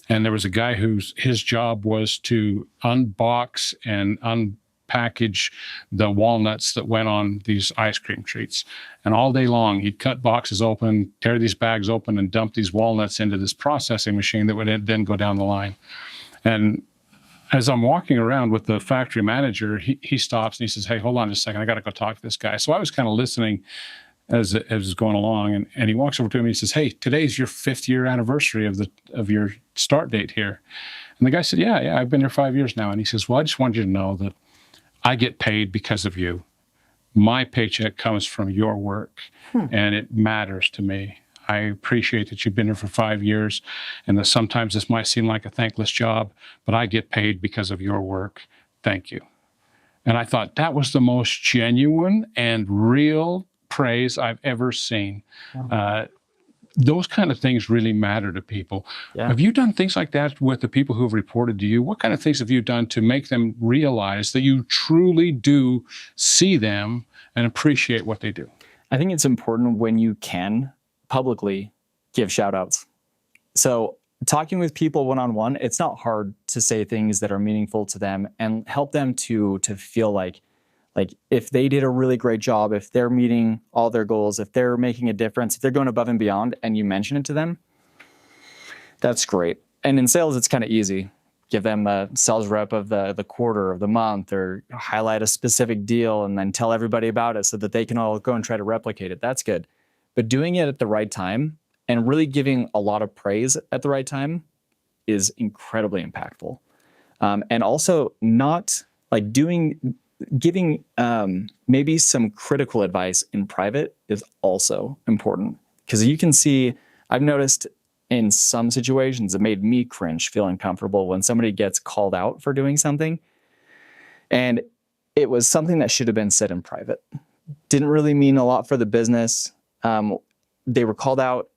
S2: And there was a guy his job was to unbox and unpackage the walnuts that went on these ice cream treats. And all day long, he'd cut boxes open, tear these bags open, and dump these walnuts into this processing machine that would then go down the line. And as I'm walking around with the factory manager, he stops and he says, "Hey, hold on just a second. I got to go talk to this guy." So I was kind of listening as it was going along, and he walks over to him and he says, "Hey, today's your 5th year anniversary of your start date here." And the guy said, yeah, I've been here 5 years now. And he says, "Well, I just wanted you to know that I get paid because of you. My paycheck comes from your work, and it matters to me. I appreciate that you've been here for 5 years, and that sometimes this might seem like a thankless job, but I get paid because of your work. Thank you." And I thought that was the most genuine and real praise I've ever seen. Those kind of things really matter to people. Yeah. Have you done things like that with the people who have reported to you? What kind of things have you done to make them realize that you truly do see them and appreciate what they do?
S1: I think it's important when you can publicly give shout outs. So talking with people one-on-one, it's not hard to say things that are meaningful to them and help them to feel like if they did a really great job, if they're meeting all their goals, if they're making a difference, if they're going above and beyond and you mention it to them, that's great. And in sales, it's kind of easy. Give them a sales rep of the quarter of the month or highlight a specific deal and then tell everybody about it so that they can all go and try to replicate it. That's good. But doing it at the right time and really giving a lot of praise at the right time is incredibly impactful. And also not like giving maybe some critical advice in private is also important because you can see, I've noticed in some situations it made me cringe, feel uncomfortable when somebody gets called out for doing something. And it was something that should have been said in private. Didn't really mean a lot for the business. They were called out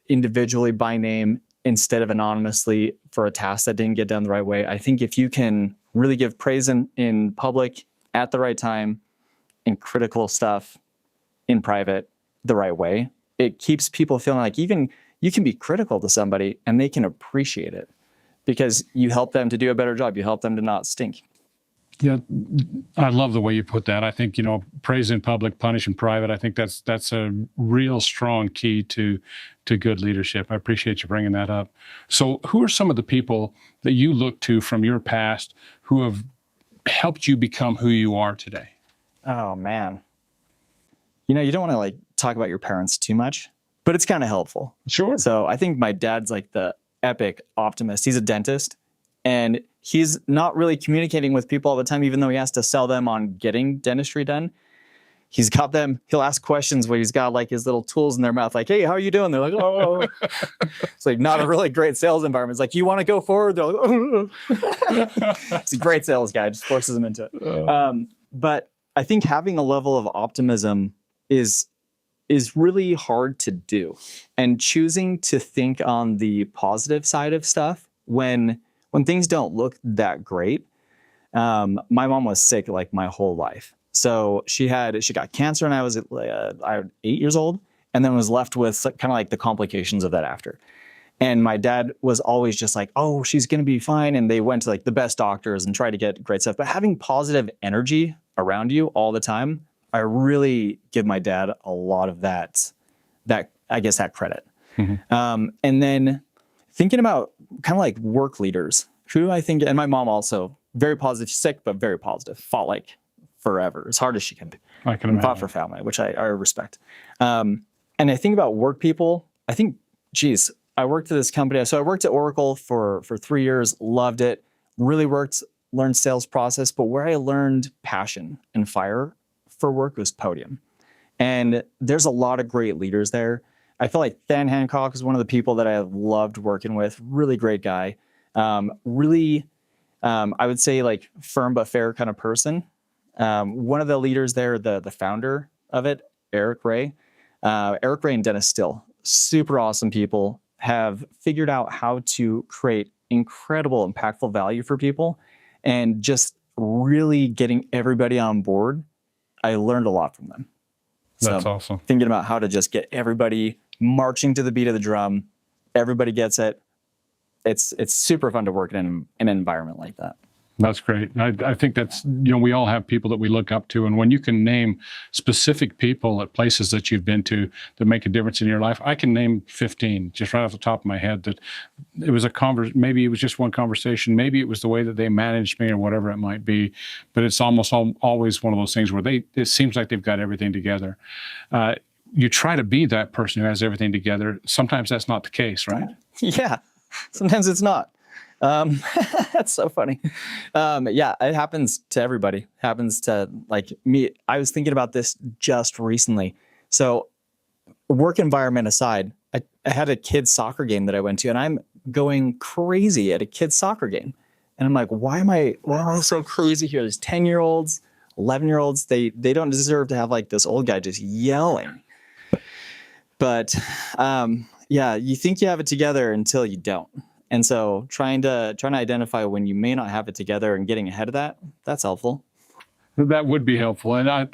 S1: individually by name instead of anonymously for a task that didn't get done the right way. I think if you can really give praise in public at the right time and critical stuff in private the right way, it keeps people feeling like even you can be critical to somebody and they can appreciate it because you help them to do a better job. You help them to not stink.
S2: Yeah, I love the way you put that. I think, praise in public, punish in private. I think that's a real strong key to good leadership. I appreciate you bringing that up. So who are some of the people that you look to from your past who have helped you become who you are today?
S1: Oh, man. You don't want to talk about your parents too much, but it's kind of helpful.
S2: Sure.
S1: So I think my dad's the epic optimist. He's a dentist and he's not really communicating with people all the time, even though he has to sell them on getting dentistry done. He's got them, he'll ask questions where he's got his little tools in their mouth, hey, how are you doing? They're like, oh. It's not a really great sales environment. It's you want to go forward? They're like, oh. He's a great sales guy, just forces them into it. But I think having a level of optimism is really hard to do. And choosing to think on the positive side of stuff when things don't look that great. My mom was sick my whole life. So she got cancer when I was 8 years old, and then was left with kind of the complications of that after. And my dad was always just oh, she's going to be fine. And they went to the best doctors and tried to get great stuff. But having positive energy around you all the time, I really give my dad a lot of that credit. Mm-hmm. And then thinking about kind of work leaders, who do I think, and my mom also, very positive, sick, but very positive, fought forever, as hard as she can be.
S2: I can imagine.
S1: Fought for family, which I respect. And I think about work people, I think, I worked at this company. So I worked at Oracle for 3 years, loved it, really learned sales process, but where I learned passion and fire for work was Podium. And there's a lot of great leaders there. I feel like Than Hancock is one of the people that I loved working with. Really great guy. Really, I would say firm but fair kind of person. One of the leaders there, the founder of it, Eric Ray and Dennis Still, super awesome people, have figured out how to create incredible, impactful value for people and just really getting everybody on board. I learned a lot from them.
S2: That's awesome.
S1: Thinking about how to just get everybody marching to the beat of the drum. Everybody gets it. It's super fun to work in an environment like that.
S2: That's great. I think that's, we all have people that we look up to. And when you can name specific people at places that you've been to that make a difference in your life, I can name 15 just right off the top of my head that it was maybe it was just one conversation. Maybe it was the way that they managed me or whatever it might be. But it's almost always one of those things where it seems like they've got everything together. You try to be that person who has everything together. Sometimes that's not the case, right?
S1: Yeah, sometimes it's not. That's so funny. Yeah, it happens to everybody. Happens to me. I was thinking about this just recently. So work environment aside, I had a kid's soccer game that I went to, and I'm going crazy at a kid's soccer game. And I'm why am I so crazy here? There's 10-year-olds, 11-year-olds. They don't deserve to have this old guy just yelling. But yeah, you think you have it together until you don't. And so trying to identify when you may not have it together and getting ahead of that's helpful.
S2: That would be helpful. And I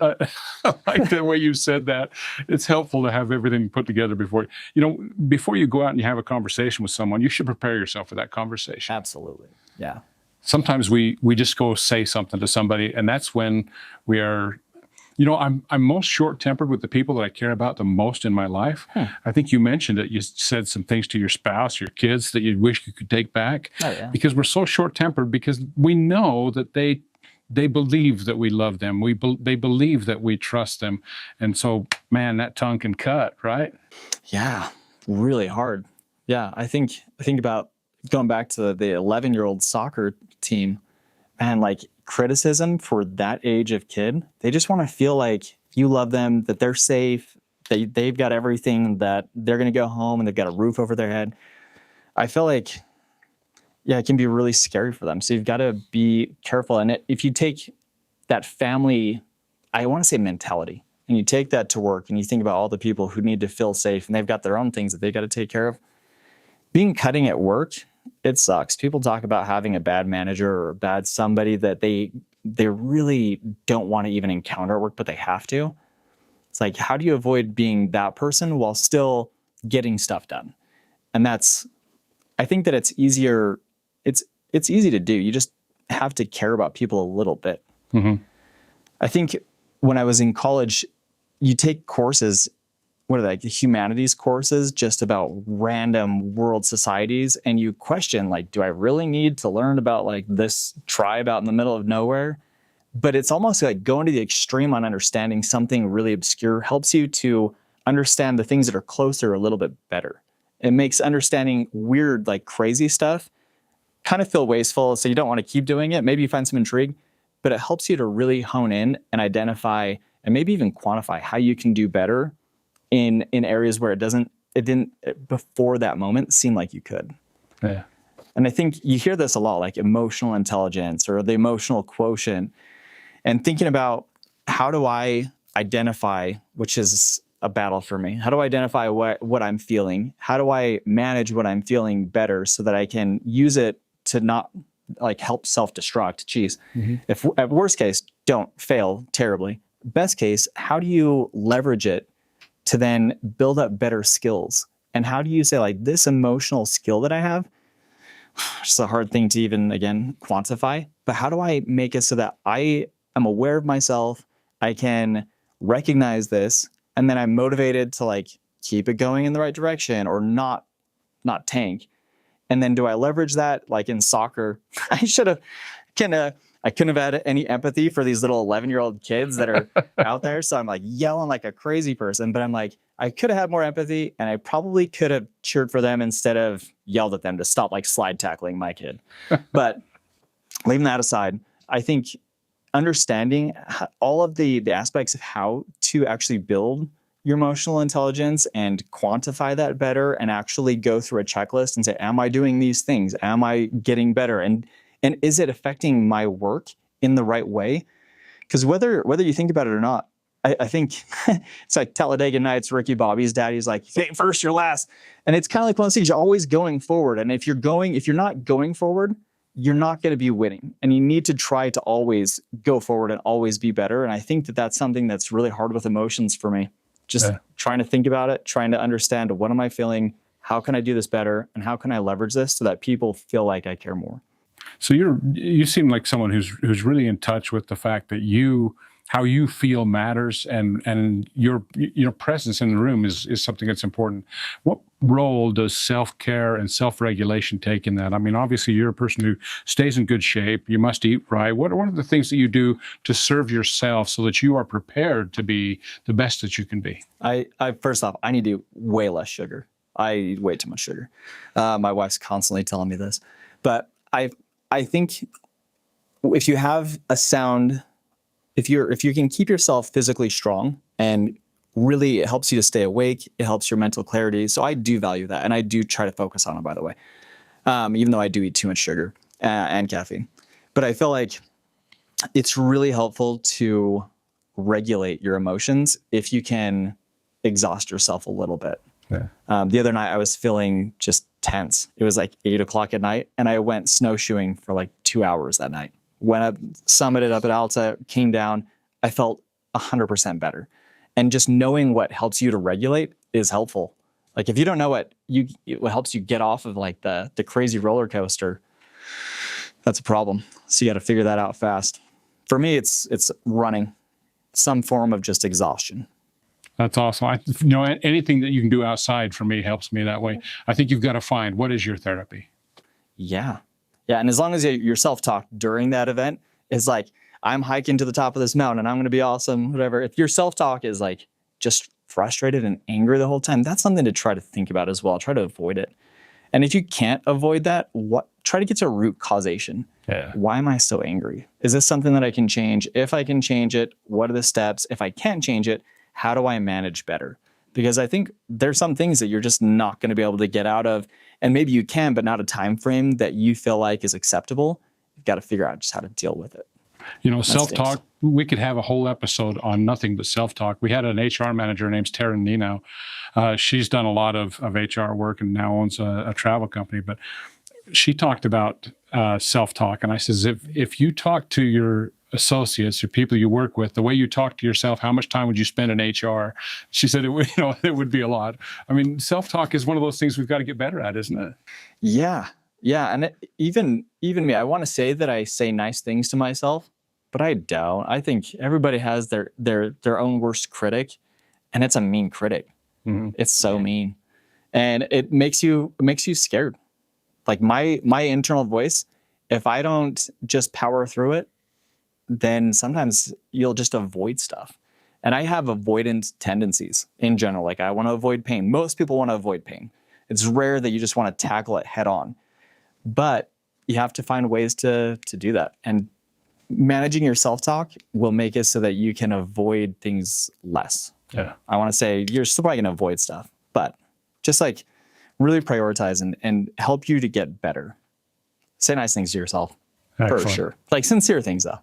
S2: like the way you said that. It's helpful to have everything put together before you go out and you have a conversation with someone, you should prepare yourself for that conversation.
S1: Absolutely. Yeah.
S2: Sometimes we just go say something to somebody, and that's when we are, I'm most short-tempered with the people that I care about the most in my life. I think you mentioned it. You said some things to your spouse, your kids that you wish you could take back.
S1: Oh, yeah.
S2: Because we're so short-tempered because we know that they believe that we love them. They believe that we trust them. And so, man, that tongue can cut, right?
S1: Yeah, really hard. Yeah, I think about going back to the 11-year-old soccer team, and criticism for that age of kid, they just want to feel like you love them, that they're safe, they've got everything, that they're going to go home and they've got a roof over their head. I feel it can be really scary for them. So you've got to be careful. And if you take that family, I want to say mentality, and you take that to work and you think about all the people who need to feel safe and they've got their own things that they got to take care of. Being cutting at work, it sucks. People talk about having a bad manager or a bad somebody that they really don't want to even encounter at work, but they have to. It's like, how do you avoid being that person while still getting stuff done? And I think that it's easier. It's easy to do. You just have to care about people a little bit.
S2: Mm-hmm.
S1: I think when I was in college, you take courses, what are they, like the humanities courses, just about random world societies, and you question, like, do I really need to learn about like this tribe out in the middle of nowhere? But it's almost like going to the extreme on understanding something really obscure helps you to understand the things that are closer a little bit better. It makes understanding weird, like crazy stuff kind of feel wasteful, so you don't want to keep doing it. Maybe you find some intrigue, but it helps you to really hone in and identify and maybe even quantify how you can do better in areas where it didn't before that moment seem like you could.
S2: Yeah.
S1: And I think you hear this a lot, like emotional intelligence or the emotional quotient, and thinking about how do I identify, which is a battle for me. How do I identify what I'm feeling? How do I manage what I'm feeling better so that I can use it to not like help self-destruct? Geez, if at worst case, don't fail terribly. Best case, how do you leverage it to then build up better skills? And how do you say, like, this emotional skill that I have, it's a hard thing to even, again, quantify, but how do I make it so that I am aware of myself, I can recognize this, and then I'm motivated to like keep it going in the right direction or not tank. And then do I leverage that? Like in soccer, I couldn't have had any empathy for these little 11-year-old kids that are out there. So I'm like yelling like a crazy person, but I'm like, I could have had more empathy and I probably could have cheered for them instead of yelled at them to stop like slide tackling my kid. But leaving that aside, I think understanding all of the aspects of how to actually build your emotional intelligence and quantify that better and actually go through a checklist and say, am I doing these things? Am I getting better? And is it affecting my work in the right way? Because whether you think about it or not, I think it's like Talladega Nights, Ricky Bobby's daddy's like, if you ain't first, you're last. And it's kind of like one of those things, you're always going forward. And if you're not going forward, you're not going to be winning. And you need to try to always go forward and always be better. And I think that that's something that's really hard with emotions for me. Just trying to think about it, trying to understand, what am I feeling? How can I do this better? And how can I leverage this so that people feel like I care more?
S2: So you seem like someone who's really in touch with the fact that how you feel matters, and your presence in the room is something that's important. What role does self-care and self-regulation take in that? I mean, obviously you're a person who stays in good shape. You must eat right. What are the things that you do to serve yourself so that you are prepared to be the best that you can be?
S1: I first off, I need to eat way less sugar. I eat way too much sugar. My wife's constantly telling me this, but I think if you have a sound, if you can keep yourself physically strong, and really it helps you to stay awake, it helps your mental clarity. So I do value that, and I do try to focus on it, by the way, even though I do eat too much sugar and caffeine. But I feel like it's really helpful to regulate your emotions if you can exhaust yourself a little bit. Yeah. The other night I was feeling just tense. It was like 8 o'clock at night, and I went snowshoeing for like 2 hours that night. Went up, summited up at Alta, came down. I felt 100% better. And just knowing what helps you to regulate is helpful. Like if you don't know what helps you get off of like the crazy roller coaster, that's a problem. So you got to figure that out fast. For me, it's running, some form of just exhaustion.
S2: That's awesome. Anything that you can do outside for me helps me that way. I think you've got to find, what is your therapy?
S1: Yeah. And as long as your self-talk during that event is like, I'm hiking to the top of this mountain and I'm going to be awesome, whatever. If your self-talk is like just frustrated and angry the whole time, that's something to try to think about as well. Try to avoid it. And if you can't avoid that, try to get to root causation. Yeah. Why am I so angry? Is this something that I can change? If I can change it, what are the steps? If I can't change it, how do I manage better? Because I think there's some things that you're just not going to be able to get out of. And maybe you can, but not a time frame that you feel like is acceptable. You've got to figure out just how to deal with it.
S2: Self-talk, we could have a whole episode on nothing but self-talk. We had an HR manager named Tara Nino. She's done a lot of HR work and now owns a travel company, but she talked about self-talk. And I says, if you talk to your associates or people you work with, the way you talk to yourself, how much time would you spend in HR? She said, it would be a lot. I mean, self-talk is one of those things we've got to get better at, isn't it?
S1: Yeah. And even me, I want to say that I say nice things to myself, but I don't. I think everybody has their own worst critic, and it's a mean critic. Mm-hmm. It's so mean, and it makes you scared. Like my internal voice, if I don't just power through it, then sometimes you'll just avoid stuff. And I have avoidant tendencies in general. Like I want to avoid pain. Most people want to avoid pain. It's rare that you just want to tackle it head on. But you have to find ways to do that. And managing your self-talk will make it so that you can avoid things less.
S2: Yeah.
S1: I want to say you're still probably going to avoid stuff, but just like really prioritize and help you to get better. Say nice things to yourself. Excellent. For sure. Like sincere things though.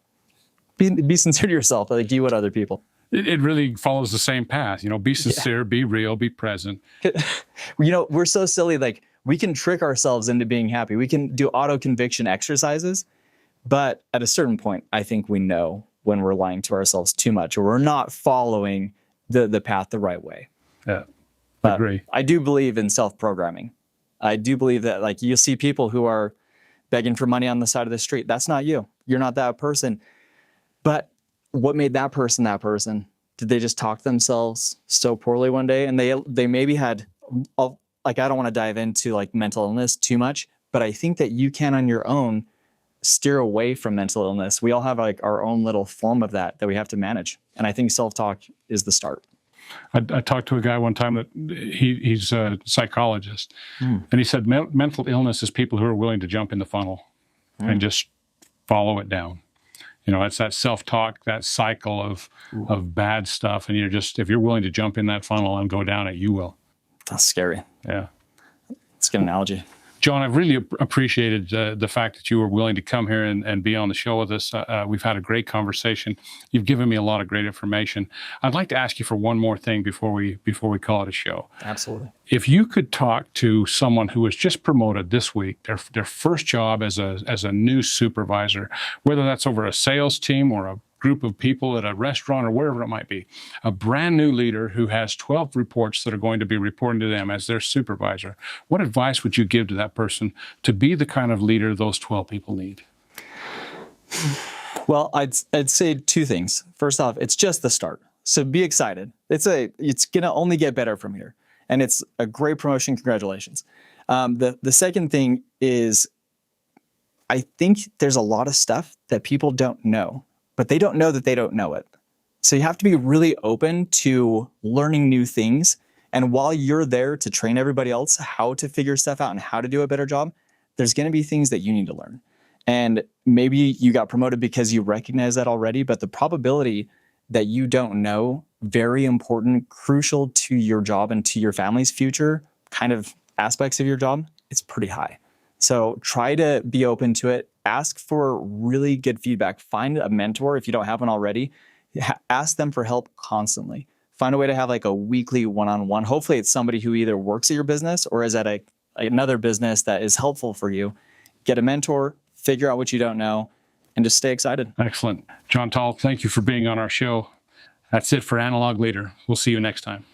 S1: Be sincere to yourself, like you would other people.
S2: It really follows the same path. Be sincere, be real, be present.
S1: We're so silly. Like we can trick ourselves into being happy. We can do auto conviction exercises, but at a certain point, I think we know when we're lying to ourselves too much or we're not following the path the right way.
S2: Yeah,
S1: I
S2: agree.
S1: I do believe in self-programming. I do believe that like you'll see people who are begging for money on the side of the street. That's not you. You're not that person. But what made that person that person? Did they just talk themselves so poorly one day? And they maybe had, like, I don't want to dive into like mental illness too much, but I think that you can on your own steer away from mental illness. We all have like our own little form of that we have to manage. And I think self-talk is the start.
S2: I talked to a guy one time that he's a psychologist, and he said mental illness is people who are willing to jump in the funnel and just follow it down. It's that self-talk, that cycle of bad stuff. And if you're willing to jump in that funnel and go down it, you will.
S1: That's scary.
S2: Yeah.
S1: It's a good analogy.
S2: John, I've really appreciated the fact that you were willing to come here and be on the show with us. We've had a great conversation. You've given me a lot of great information. I'd like to ask you for one more thing before we call it a show.
S1: Absolutely.
S2: If you could talk to someone who was just promoted this week, their first job as a new supervisor, whether that's over a sales team or a group of people at a restaurant or wherever it might be, a brand new leader who has 12 reports that are going to be reporting to them as their supervisor, what advice would you give to that person to be the kind of leader those 12 people need?
S1: Well, I'd say two things. First off, it's just the start. So be excited. It's going to only get better from here. And it's a great promotion. Congratulations. The second thing is I think there's a lot of stuff that people don't know, but they don't know that they don't know it. So you have to be really open to learning new things. And while you're there to train everybody else how to figure stuff out and how to do a better job, there's going to be things that you need to learn. And maybe you got promoted because you recognize that already, but the probability that you don't know, very important, crucial to your job and to your family's future kind of aspects of your job, it's pretty high. So try to be open to it. Ask for really good feedback. Find a mentor if you don't have one already. Ask them for help constantly. Find a way to have like a weekly one-on-one. Hopefully it's somebody who either works at your business or is at another business that is helpful for you. Get a mentor, figure out what you don't know, and just stay excited.
S2: Excellent. John Tall, thank you for being on our show. That's it for Analog Leader. We'll see you next time.